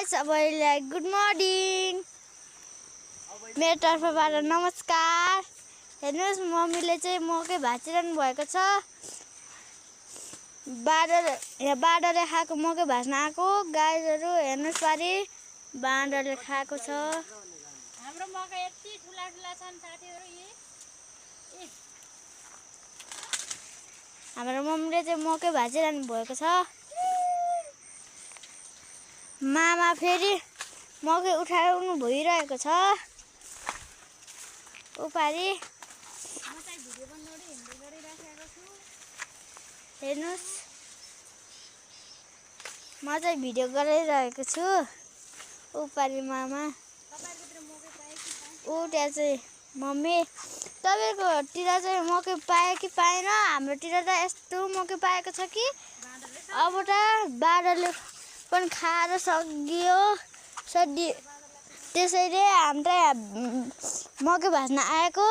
High सबैलाई good morning. मेरो तर्फबाट नमस्कार। हेर्नुहोस् मम्मीले चाहिँ मकै भाँचिरहनु भएको छ। बाँदरले खाएको मकै भाँच्न आएको गाईहरू हेर्नुहोस् पारि बाँदरले खाएको छ। हाम्रो मकै यति ठुला ठुला छन् साथीहरू। हाम्रो मम्मीले चाहिँ मकै भाँचिरहनु भएको छ। मामा फेरि मकै उठाउनु भइरहेको छ। उपारी हेर्नुहोस् म चाहिँ भिडियो गरिरहेको छु। उपारी मामा ऊ त्यहाँ चाहिँ मम्मी तपाईँकोतिर चाहिँ मकै पायो कि पाएन? हाम्रोतिर त यस्तो मकै पाएको छ कि अब त बाँदरले पनि खाएर सकियो। त्यसैले हाम्रो मकै भाँच्न आएको।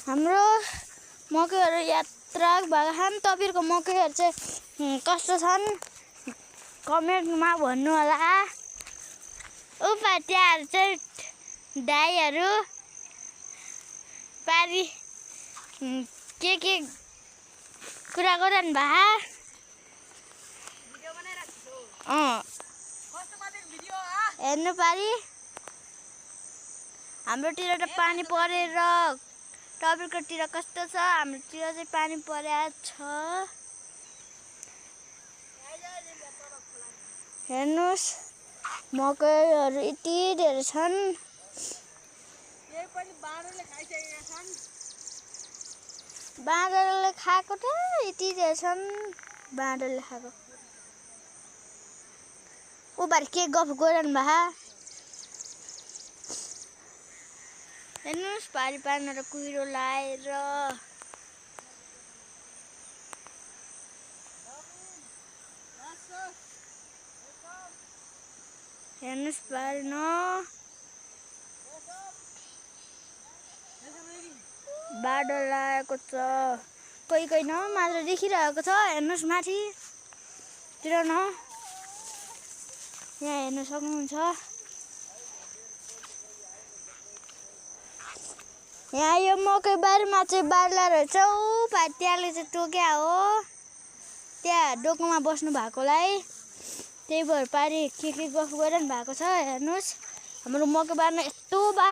हाम्रो मकैहरू यात्रा भएको छन्। तपाईँहरूको मकैहरू चाहिँ कस्तो छन् कमेन्टमा भन्नु होला। त्यहाँहरू चाहिँ दाइहरू पारी के कुरा गरिरहनु भएको। हेर्नु पारी हाम्रोतिर त पानी परेर तपाईँकोतिर कस्तो छ? हाम्रोतिर चाहिँ पानी परेको छ। हेर्नुहोस् मकैहरू यति धेरै छन्। बाँदरले खाएको त यति धेरै छन्। बाँदरले खाएको उबार के गफ गरिरहनु भएको। हेर्नुहोस् पारी पार्न र कुहिरो लाएर हेर्नुहोस् पार्न बाँदर लागेको छ। कोही न मात्र देखिरहेको छ। हेर्नुहोस् माथितिर न यहाँ हेर्न सक्नुहुन्छ। यहाँ यो मकै बारीमा चाहिँ बार्ला रहेछ। त्यहाँले चाहिँ टोक्या हो त्यहाँ डोकोमा बस्नु भएकोलाई। त्यही भएर पारि के गफ गरिरहनु भएको छ। हेर्नुहोस् हाम्रो मकै बारीमा यस्तो